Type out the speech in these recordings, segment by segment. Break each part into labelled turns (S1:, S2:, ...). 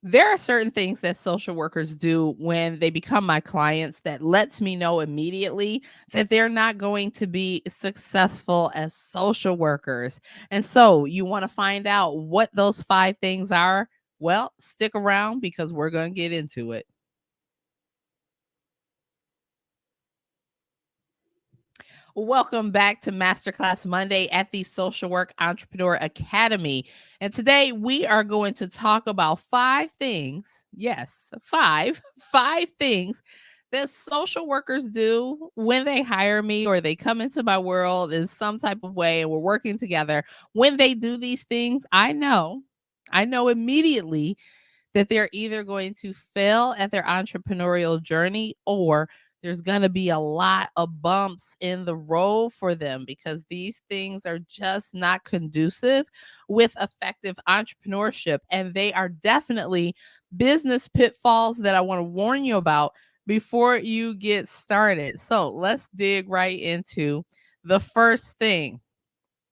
S1: There are certain things that social workers do when they become my clients that lets me know immediately that they're not going to be successful as social workers. And so, you want to find out what those 5 things are? Well, stick around because we're going to get into it. Welcome back to Masterclass Monday at the Social Work Entrepreneur Academy. And today we are going to talk about 5 things. Yes, five things that social workers do when they hire me or they come into my world in some type of way and we're working together. When they do these things, I know immediately that they're either going to fail at their entrepreneurial journey or there's going to be a lot of bumps in the road for them because these things are just not conducive with effective entrepreneurship. And they are definitely business pitfalls that I want to warn you about before you get started. So let's dig right into the first thing.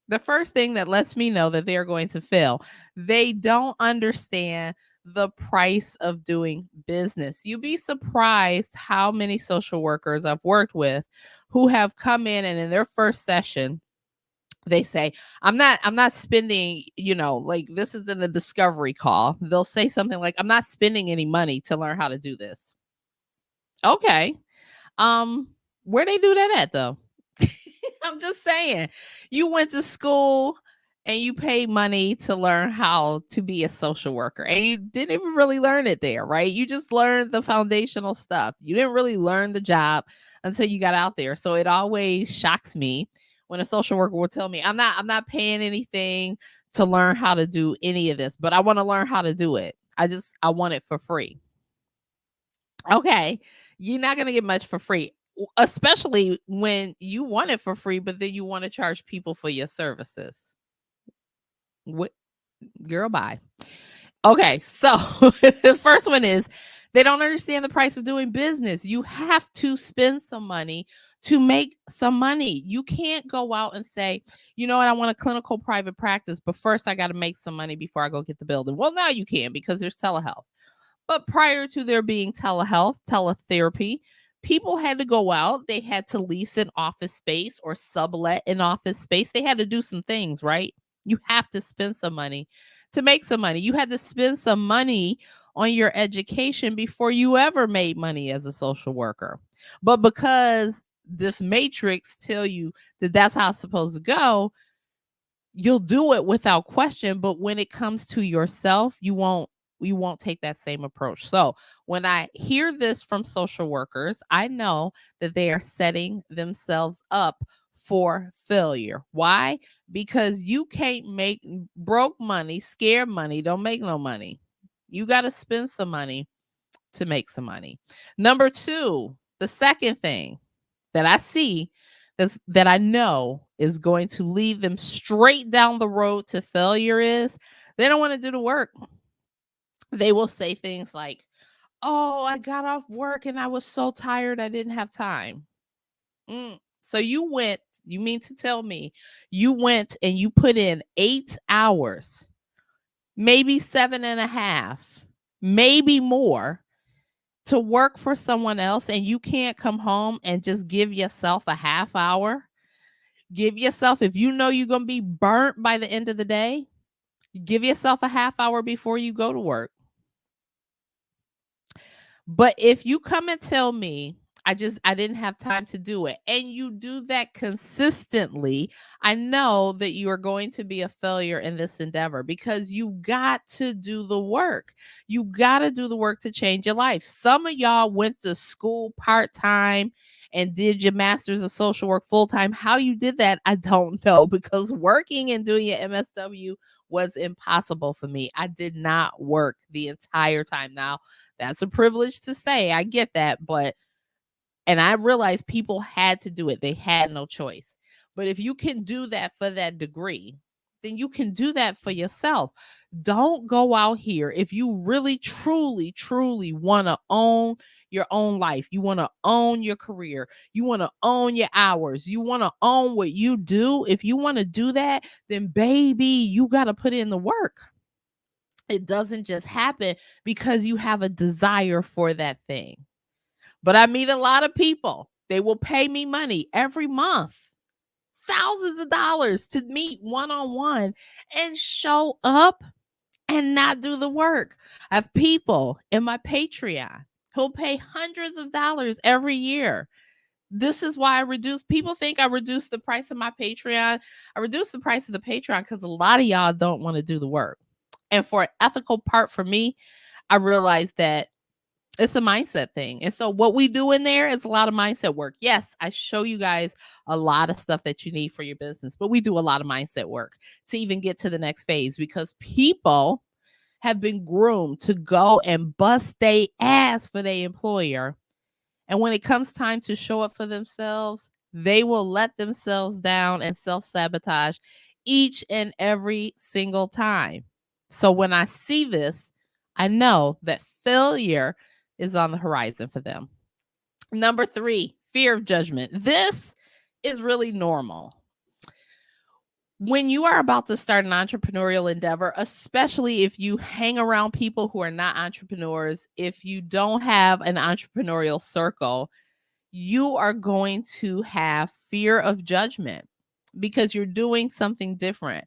S1: The first thing that lets me know that they are going to fail, they don't understand the price of doing business. You'd be surprised how many social workers I've worked with who have come in and in their first session, they say, I'm not spending, like this is in the discovery call. They'll say something like, I'm not spending any money to learn how to do this. Okay. Um, where they do that at though? I'm just saying, you went to school and you paid money to learn how to be a social worker, and you didn't even really learn it there, right? You just learned the foundational stuff. You didn't really learn the job until you got out there. So it always shocks me when a social worker will tell me, I'm not paying anything to learn how to do any of this, but I want to learn how to do it. I want it for free. Okay, you're not gonna get much for free, especially when you want it for free, but then you want to charge people for your services. What, girl? Bye. Okay, so the first one is they don't understand the price of doing business. You have to spend some money to make some money. You can't go out and say, you know what, I want a clinical private practice, but first I got to make some money before I go get the building. Well, now you can because there's telehealth. But prior to there being telehealth, teletherapy, people had to go out. They had to lease an office space or sublet an office space. They had to do some things, right? You have to spend some money to make some money. You had to spend some money on your education before you ever made money as a social worker. But because this matrix tell you that that's how it's supposed to go, you'll do it without question, but when it comes to yourself, you won't take that same approach. So, when I hear this from social workers, I know that they are setting themselves up for failure. Why? Because you can't make broke money, scared money, don't make no money. You got to spend some money to make some money. Number 2, the second thing that I see that I know is going to lead them straight down the road to failure is they don't want to do the work. They will say things like, "Oh, I got off work and I was so tired I didn't have time." So you mean to tell me you went and you put in 8 hours, maybe seven and a half, maybe more to work for someone else, and you can't come home and just give yourself a half hour? Give yourself, if you know you're going to be burnt by the end of the day, give yourself a half hour before you go to work. But if you come and tell me, I didn't have time to do it, and you do that consistently, I know that you are going to be a failure in this endeavor because you got to do the work. You got to do the work to change your life. Some of y'all went to school part-time and did your master's of social work full-time. How you did that, I don't know, because working and doing your MSW was impossible for me. I did not work the entire time. Now, that's a privilege to say. I get that, but and I realized people had to do it. They had no choice. But if you can do that for that degree, then you can do that for yourself. Don't go out here if you really, truly, truly want to own your own life. You want to own your career. You want to own your hours. You want to own what you do. If you want to do that, then baby, you got to put in the work. It doesn't just happen because you have a desire for that thing. But I meet a lot of people. They will pay me money every month, thousands of dollars to meet one-on-one and show up and not do the work. I have people in my Patreon who'll pay hundreds of dollars every year. This is why I reduce. People think I reduced the price of my Patreon. I reduced the price of the Patreon because a lot of y'all don't want to do the work. And for an ethical part for me, I realized that it's a mindset thing. And so what we do in there is a lot of mindset work. Yes, I show you guys a lot of stuff that you need for your business, but we do a lot of mindset work to even get to the next phase because people have been groomed to go and bust their ass for their employer. And when it comes time to show up for themselves, they will let themselves down and self-sabotage each and every single time. So when I see this, I know that failure is on the horizon for them. Number 3, fear of judgment. This is really normal. When you are about to start an entrepreneurial endeavor, especially if you hang around people who are not entrepreneurs, if you don't have an entrepreneurial circle, you are going to have fear of judgment because you're doing something different.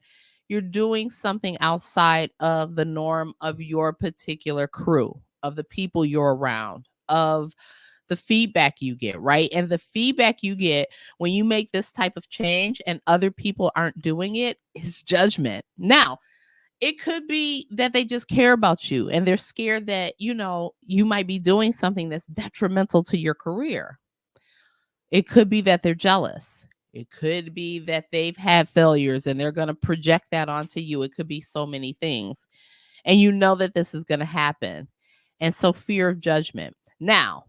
S1: You're doing something outside of the norm of your particular crew, of the people you're around, of the feedback you get, right? And the feedback you get when you make this type of change and other people aren't doing it is judgment. Now, it could be that they just care about you and they're scared that, you might be doing something that's detrimental to your career. It could be that they're jealous. It could be that they've had failures and they're going to project that onto you. It could be so many things. And you know that this is going to happen. And so fear of judgment. Now,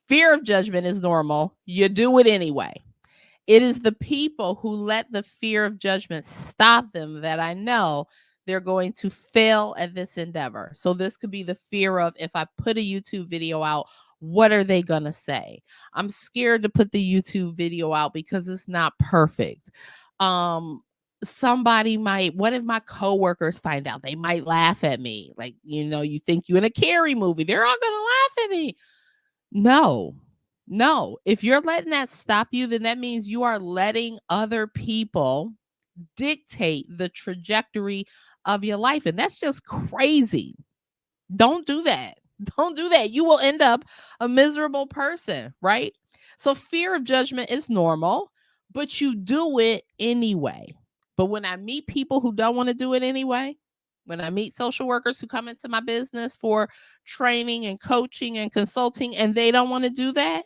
S1: fear of judgment is normal. You do it anyway. It is the people who let the fear of judgment stop them that I know they're going to fail at this endeavor. So this could be the fear of, if I put a YouTube video out, what are they going to say? I'm scared to put the YouTube video out because it's not perfect. Somebody might, what if my coworkers find out? They might laugh at me. Like, you think you're in a Carrie movie. They're all going to laugh at me. No. If you're letting that stop you, then that means you are letting other people dictate the trajectory of your life. And that's just crazy. Don't do that. Don't do that. You will end up a miserable person, right? So fear of judgment is normal, but you do it anyway. But when I meet people who don't want to do it anyway, when I meet social workers who come into my business for training and coaching and consulting, and they don't want to do that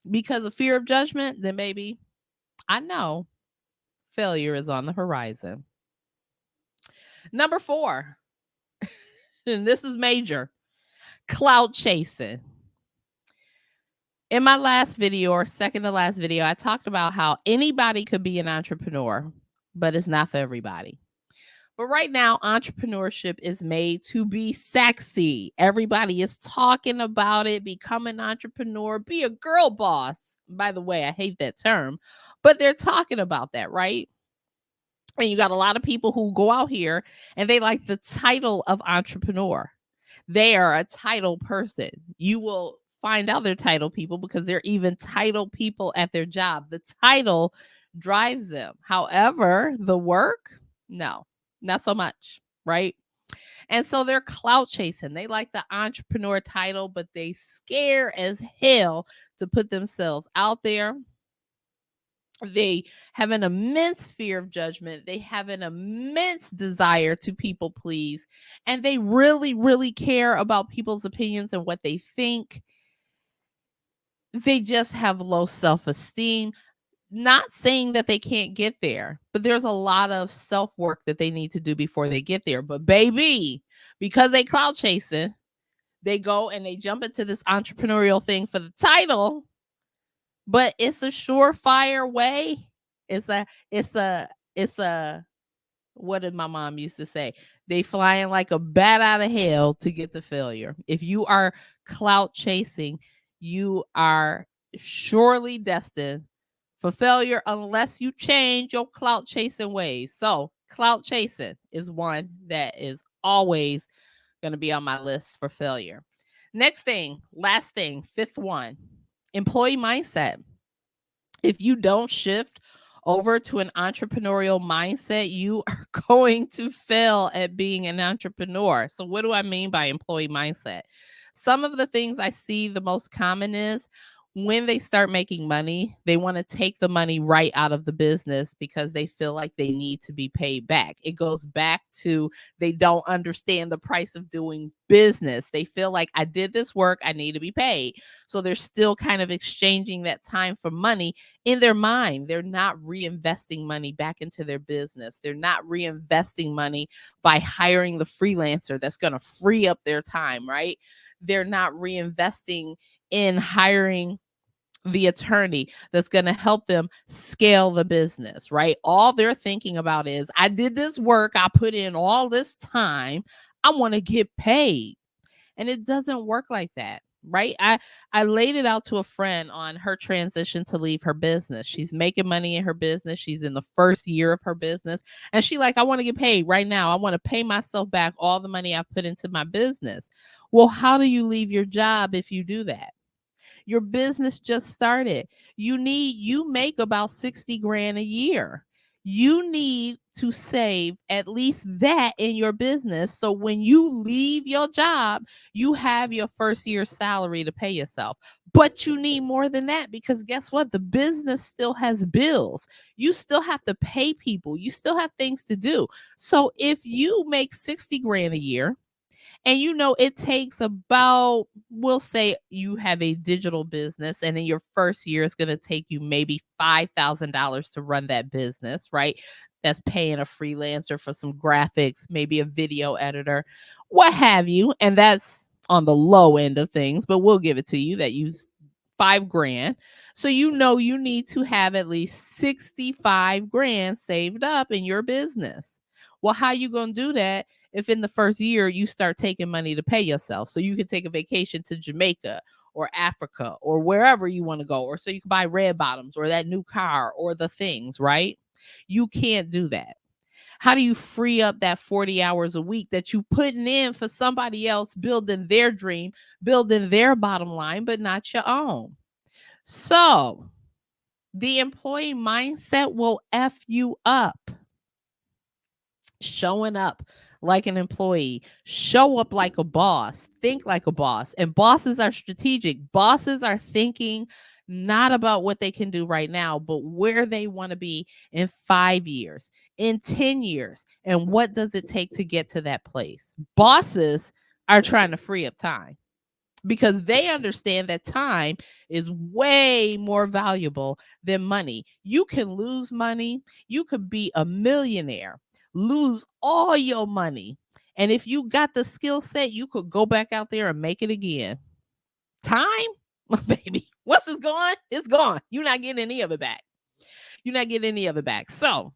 S1: because of fear of judgment, then maybe I know failure is on the horizon. Number 4, and this is major, clout chasing. In my last video, or second to last video, I talked about how anybody could be an entrepreneur, but it's not for everybody. But right now, entrepreneurship is made to be sexy. Everybody is talking about it. Become an entrepreneur, be a girl boss. By the way, I hate that term, but they're talking about that, right? And you got a lot of people who go out here and they like the title of entrepreneur. They are a title person. You will find out they're title people because they're even title people at their job. The title drives them. However, the work, no, not so much, right? And so they're clout chasing. They like the entrepreneur title, but they scare as hell to put themselves out there. They have an immense fear of judgment. They have an immense desire to people please. And they really, really care about people's opinions and what they think. They just have low self-esteem. Not saying that they can't get there, but there's a lot of self-work that they need to do before they get there. But baby, because they clout chasing, they go and they jump into this entrepreneurial thing for the title, but it's a surefire way. It's a what did my mom used to say? They flying like a bat out of hell to get to failure. If you are clout chasing, you are surely destined for failure unless you change your clout chasing ways. So clout chasing is one that is always going to be on my list for failure. Next thing, last thing, fifth one, employee mindset. If you don't shift over to an entrepreneurial mindset, you are going to fail at being an entrepreneur. So, what do I mean by employee mindset? Some of the things I see the most common is when they start making money, they want to take the money right out of the business because they feel like they need to be paid back. It goes back to they don't understand the price of doing business. They feel like I did this work, I need to be paid. So they're still kind of exchanging that time for money in their mind. They're not reinvesting money back into their business. They're not reinvesting money by hiring the freelancer that's going to free up their time, right? They're not reinvesting in hiring the attorney that's going to help them scale the business, right? All they're thinking about is, I did this work, I put in all this time, I want to get paid. And it doesn't work like that, right? I laid it out to a friend on her transition to leave her business. She's making money in her business. She's in the first year of her business. And she like, I want to get paid right now. I want to pay myself back all the money I've put into my business. Well, how do you leave your job if you do that? Your business just started. You make about 60 grand a year. You need to save at least that in your business. So when you leave your job, you have your first year's salary to pay yourself. But you need more than that because guess what? The business still has bills. You still have to pay people. You still have things to do. So if you make 60 grand a year, and it takes about, we'll say you have a digital business, and in your first year, it's going to take you maybe $5,000 to run that business, right? That's paying a freelancer for some graphics, maybe a video editor, what have you. And that's on the low end of things, but we'll give it to you that you 5 grand. So you need to have at least 65 grand saved up in your business. Well, how you going to do that if in the first year you start taking money to pay yourself? So you can take a vacation to Jamaica or Africa or wherever you want to go, or so you can buy red bottoms or that new car or the things, right? You can't do that. How do you free up that 40 hours a week that you putting in for somebody else building their dream, building their bottom line, but not your own? So the employee mindset will F you up. Showing up like an employee, show up like a boss, think like a boss. And bosses are strategic. Bosses are thinking not about what they can do right now, but where they want to be in 5 years, in 10 years, and what does it take to get to that place. Bosses are trying to free up time because they understand that time is way more valuable than money. You can lose money. You could be a millionaire, lose all your money. And if you got the skill set, you could go back out there and make it again. Time, baby, once it's gone, it's gone. You're not getting any of it back. You're not getting any of it back. So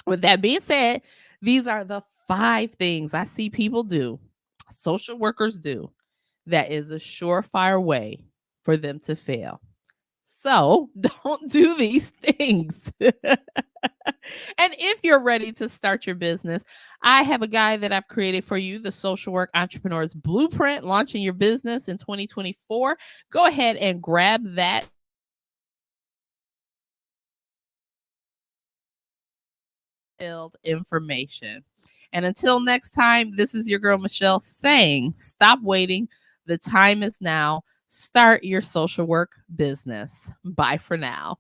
S1: with that being said, these are the 5 things I see people do, social workers do, that is a surefire way for them to fail. So don't do these things. And if you're ready to start your business, I have a guide that I've created for you, the Social Work Entrepreneur's Blueprint, launching your business in 2024. Go ahead and grab that information. And until next time, this is your girl, Michelle, saying, stop waiting. The time is now. Start your social work business. Bye for now.